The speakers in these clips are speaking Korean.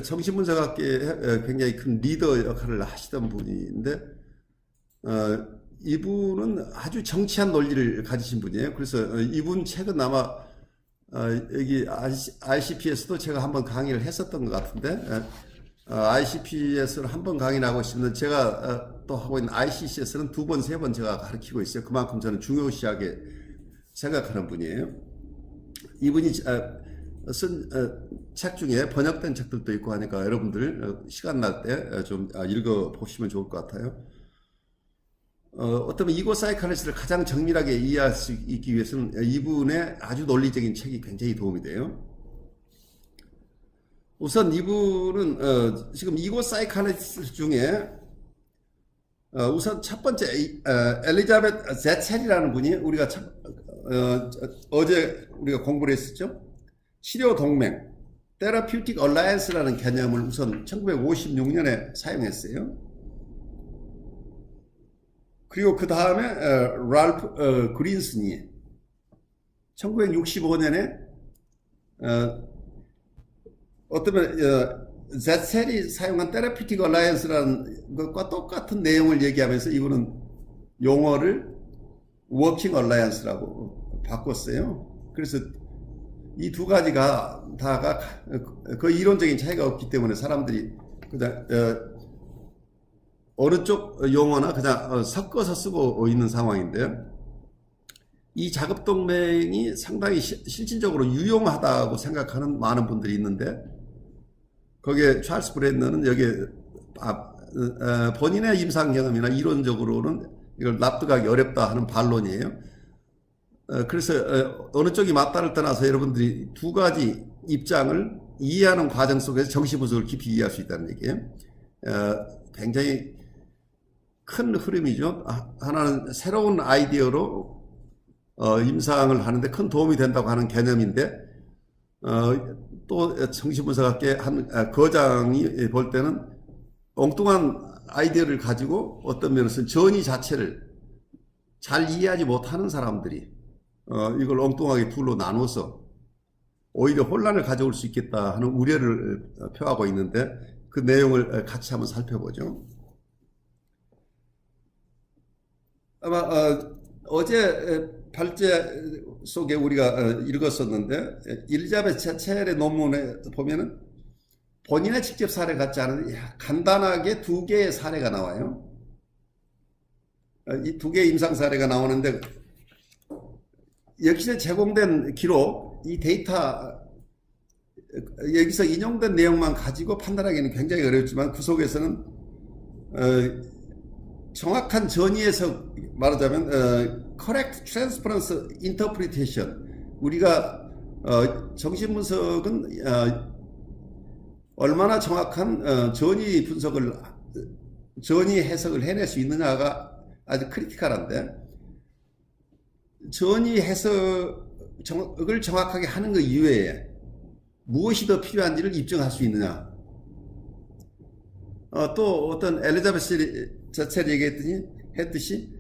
정신분석학계에 굉장히 큰 리더 역할을 하시던 분인데, 이분은 아주 정치한 논리를 가지신 분이에요. 그래서 이분 책은 아마 여기 ICP에서도 제가 한번 강의를 했었던 것 같은데, ICP에서는 한 번 강의를 하고 있습니다. 제가 또 하고 있는 ICC에서는 두 번, 세 번 제가 가르치고 있어요. 그만큼 저는 중요시하게 생각하는 분이에요. 이분이 쓴 책 중에 번역된 책들도 있고 하니까 여러분들 시간 날 때 좀 읽어보시면 좋을 것 같아요. 어쩌면 이고 사이칼리스트를 가장 정밀하게 이해할 수 있기 위해서는 이분의 아주 논리적인 책이 굉장히 도움이 돼요. 우선 이분은 지금 이고 사이칼리스트 중에 우선 첫 번째 엘리자베트 제첼이라는 분이 우리가 어제 우리가 공부를 했었죠. 치료 동맹, Therapeutic Alliance라는 개념을 우선 1956년에 사용했어요. 그리고 그 다음에 랄프 그린슨이 1965년에 어쩌면 제첼이 사용한 Therapeutic Alliance라는 것과 똑같은 내용을 얘기하면서 이분은 용어를 Working Alliance라고 바꿨어요. 그래서 이 두 가지가 다가 거의 이론적인 차이가 없기 때문에 사람들이 그냥 어느 쪽 용어나 그냥 섞어서 쓰고 있는 상황인데, 이 작업동맹이 상당히 실질적으로 유용하다고 생각하는 많은 분들이 있는데, 거기에 찰스 브랜너는 여기에 본인의 임상 경험이나 이론적으로는 이걸 납득하기 어렵다 하는 반론이에요. 그래서 어느 쪽이 맞다를 떠나서 여러분들이 두 가지 입장을 이해하는 과정 속에서 정신분석을 깊이 이해할 수 있다는 얘기예요. 굉장히 큰 흐름이죠. 하나는 새로운 아이디어로 임상을 하는데 큰 도움이 된다고 하는 개념인데, 또 정신분석학계 한 거장이 볼 때는 엉뚱한 아이디어를 가지고 어떤 면에서는 전이 자체를 잘 이해하지 못하는 사람들이 이걸 엉뚱하게 둘로 나눠서 오히려 혼란을 가져올 수 있겠다 하는 우려를 표하고 있는데, 그 내용을 같이 한번 살펴보죠. 아마 어제 발제 속에 우리가 읽었었는데, 엘리자베트 제첼의 논문에 보면은 본인의 직접 사례 같지 않은 간단하게 두 개의 사례가 나와요. 이 두 개의 임상 사례가 나오는데, 여기서 제공된 기록, 이 데이터, 여기서 인용된 내용만 가지고 판단하기는 굉장히 어렵지만 그 속에서는 정확한 전이에서 말하자면 correct transference interpretation, 우리가 정신분석은 얼마나 정확한 전이 분석을, 전이 해석을 해낼 수 있느냐가 아주 크리티컬한데, 전이 해석을 정확하게 하는 것 이외에 무엇이 더 필요한지를 입증할 수 있느냐. 또 어떤 엘리자베스 제첼이 얘기했듯이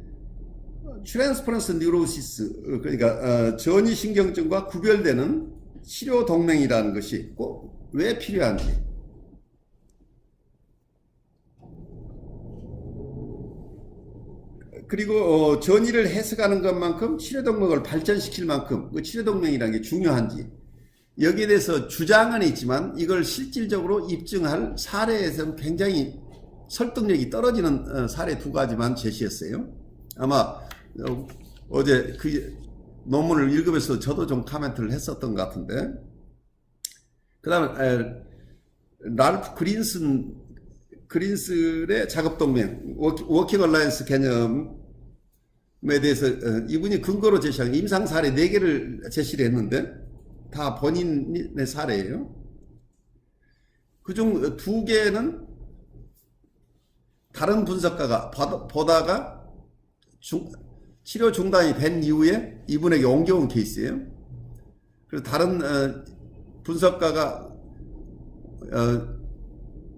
트랜스퍼런스 뉴로시스, 그러니까 전이 신경증과 구별되는 치료 동맹이라는 것이 꼭 왜 필요한지, 그리고 전이를 해석하는 것만큼 치료동맹을 발전시킬 만큼 그 치료동맹이라는 게 중요한지, 여기에 대해서 주장은 있지만 이걸 실질적으로 입증할 사례에서는 굉장히 설득력이 떨어지는 사례 두 가지만 제시했어요. 아마 어제 그 논문을 읽으면서 저도 좀 코멘트를 했었던 것 같은데, 그 다음에 랄프 그린슨의 작업동맹, 워킹 얼라이언스 개념에 대해서 이분이 근거로 제시한 임상 사례 4개를 제시를 했는데 다 본인의 사례예요. 그중 2개는 다른 분석가가 보다가 치료 중단이 된 이후에 이분에게 옮겨온 케이스예요. 그래서 다른 분석가가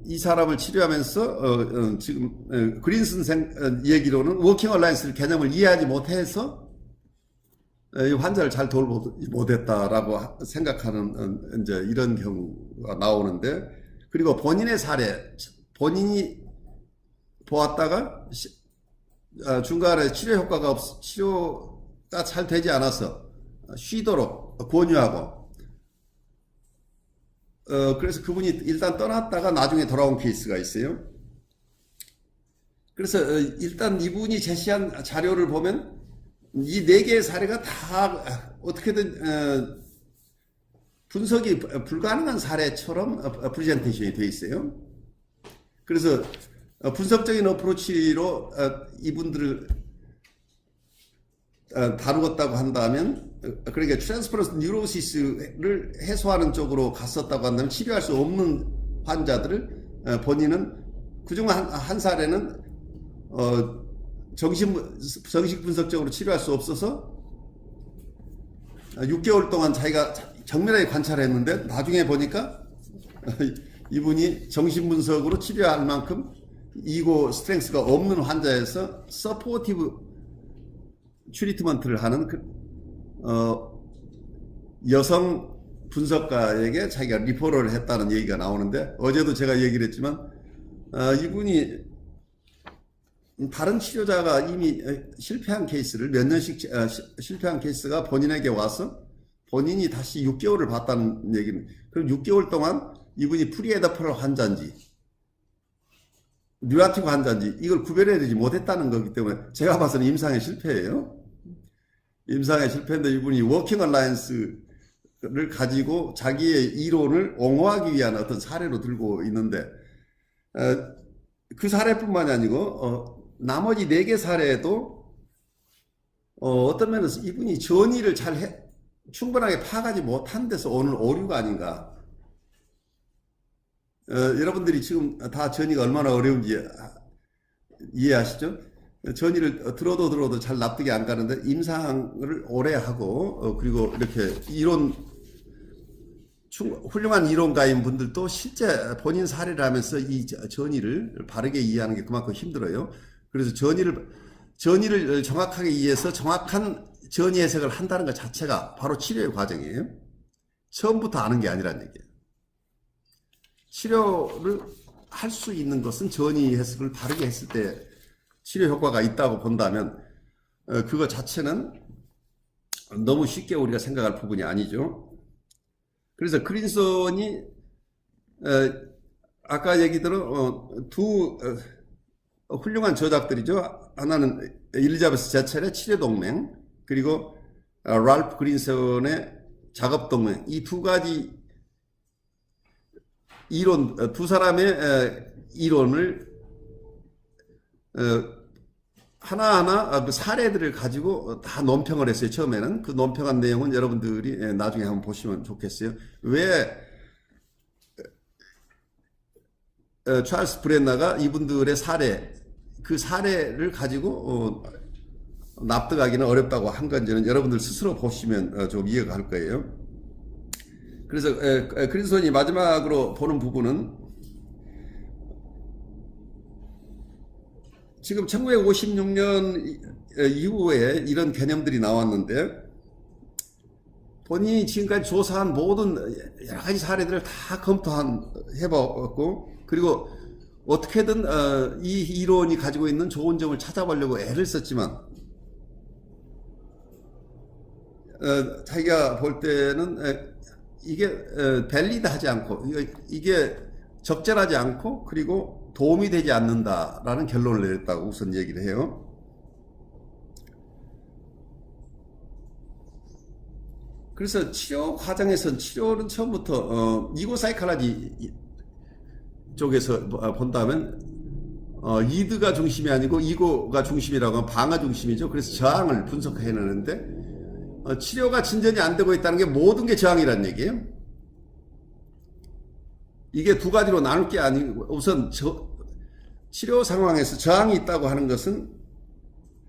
이 사람을 치료하면서 지금 그린슨 얘기로는 워킹 얼라이언스 개념을 이해하지 못해서 이 환자를 잘 돌보지 못했다라고 생각하는 이제 이런 경우가 나오는데, 그리고 본인의 사례, 본인이 보았다가 중간에 치료가 잘 되지 않아서 쉬도록 권유하고, 그래서 그분이 일단 떠났다가 나중에 돌아온 케이스가 있어요. 그래서 일단 이분이 제시한 자료를 보면 이 4개의 사례가 다 어떻게든 분석이 불가능한 사례처럼 프레젠테이션이 되어 있어요. 그래서 분석적인 어프로치로 이분들을 다루었다고 한다면, 그러니까 트랜스퍼런스 뉴로시스를 해소하는 쪽으로 갔었다고 한다면 치료할 수 없는 환자들을 본인은 그중 한 사례는 정식 분석적으로 치료할 수 없어서 6개월 동안 자기가 정밀하게 관찰했는데 나중에 보니까 이분이 정신분석으로 치료할 만큼 이고 스트렝스가 없는 환자에서 서포티브 트리트먼트를 하는 여성 분석가에게 자기가 리퍼럴을 했다는 얘기가 나오는데, 어제도 제가 얘기를 했지만 이분이 다른 치료자가 이미 실패한 케이스를 몇 년씩 실패한 케이스가 본인에게 와서 본인이 다시 6개월을 봤다는 얘기는, 그럼 6개월 동안 이분이 프리에더퍼럴 환자인지 뉴라티브 환자인지 이걸 구별해내지 못했다는 거기 때문에 제가 봐서는 임상의 실패예요. 임상의 실패인데 이분이 워킹 얼라이언스를 가지고 자기의 이론을 옹호하기 위한 어떤 사례로 들고 있는데, 그 사례뿐만이 아니고 나머지 4개 사례에도 어떤 면에서 이분이 전이를 충분하게 파악하지 못한 데서 오는 오류가 아닌가. 여러분들이 지금 다 전이가 얼마나 어려운지 이해하시죠? 전이를 들어도 잘 납득이 안 가는데 임상을 오래 하고 그리고 이렇게 훌륭한 이론가인 분들도 실제 본인 사례를 하면서 이 전이를 바르게 이해하는 게 그만큼 힘들어요. 그래서 전이를 정확하게 이해해서 정확한 전이 해석을 한다는 것 자체가 바로 치료의 과정이에요. 처음부터 아는 게 아니란 얘기예요. 치료를 할 수 있는 것은 전이 해석을 바르게 했을 때 치료 효과가 있다고 본다면 그거 자체는 너무 쉽게 우리가 생각할 부분이 아니죠. 그래서 크린손이 아까 얘기대로 두 훌륭한 저작들이죠. 하나는 엘리자베스 제첼의 치료동맹, 그리고 랄프 그린손의 작업동맹, 이 두 가지 이론, 두 사람의 이론을 하나하나 그 사례들을 가지고 다 논평을 했어요. 처음에는 그 논평한 내용은 여러분들이 나중에 한번 보시면 좋겠어요. 왜 찰스 브렌너가 이분들의 사례, 그 사례를 가지고 납득하기는 어렵다고 한 건지는 여러분들 스스로 보시면 좀 이해가 갈 거예요. 그래서 그린손이 마지막으로 보는 부분은 지금 1956년 이후에 이런 개념들이 나왔는데 본인이 지금까지 조사한 모든 여러 가지 사례들을 다 해봤고, 그리고 어떻게든 이 이론이 가지고 있는 좋은 점을 찾아보려고 애를 썼지만 자기가 볼 때는 이게 밸리드하지 않고 이게 적절하지 않고 그리고 도움이 되지 않는다라는 결론을 내렸다고 우선 얘기를 해요. 그래서 치료 과정에서는 치료는 처음부터 이고사이칼라지 쪽에서 본다면 이드가 중심이 아니고 이고가 중심이라고 하면 방어 중심이죠. 그래서 저항을 분석해내는데 치료가 진전이 안 되고 있다는 게 모든 게 저항이라는 얘기예요. 이게 두 가지로 나눌 게 아니고, 우선 치료 상황에서 저항이 있다고 하는 것은,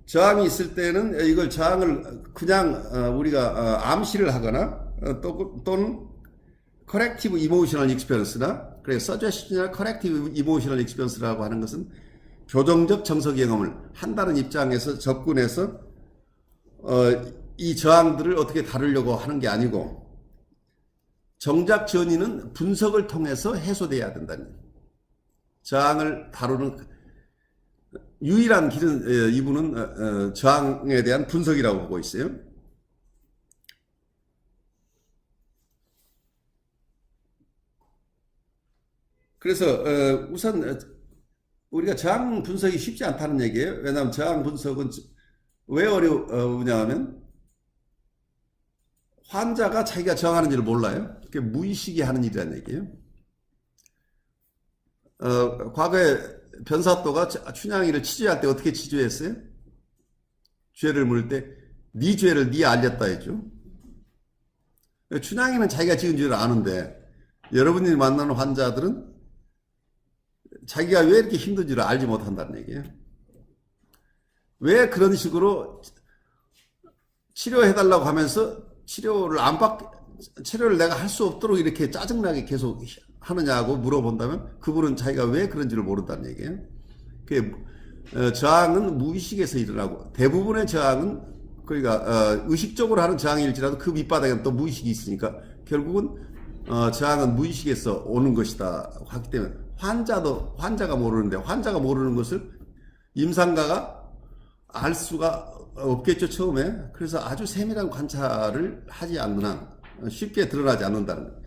저항이 있을 때는 이걸 저항을 그냥 우리가 암시를 하거나 또는 corrective emotional experience나, 그래 suggestional corrective emotional experience라고 하는 것은 교정적 정서 경험을 한다는 입장에서 접근해서 이 저항들을 어떻게 다루려고 하는 게 아니고, 정작 전이는 분석을 통해서 해소돼야 된다는 거예요. 저항을 다루는 유일한 길은 이분은 저항에 대한 분석이라고 보고 있어요. 그래서 우선 우리가 저항 분석이 쉽지 않다는 얘기예요. 왜냐하면 저항 분석은 왜 어려우냐 하면 환자가 자기가 저항하는지를 몰라요. 그게 무의식이 하는 일이라는 얘기예요. 과거에 변사또가 춘향이를 치료할 때 어떻게 치료했어요? 죄를 물을 때 네 죄를 네 알렸다 했죠. 춘향이는 자기가 지은 죄를 아는데 여러분이 만나는 환자들은 자기가 왜 이렇게 힘든지를 알지 못한다는 얘기예요. 왜 그런 식으로 치료해달라고 하면서 치료를 내가 할 수 없도록 이렇게 짜증나게 계속 하느냐고 물어본다면 그분은 자기가 왜 그런지를 모른다는 얘기예요. 저항은 무의식에서 일어나고 대부분의 저항은 그러니까 의식적으로 하는 저항일지라도 그 밑바닥에는 또 무의식이 있으니까 결국은 저항은 무의식에서 오는 것이다 하기 때문에 환자가 모르는 것을 임상가가 알 수가 없겠죠, 처음에. 그래서 아주 세밀한 관찰을 하지 않는 한 쉽게 드러나지 않는다는 거예요.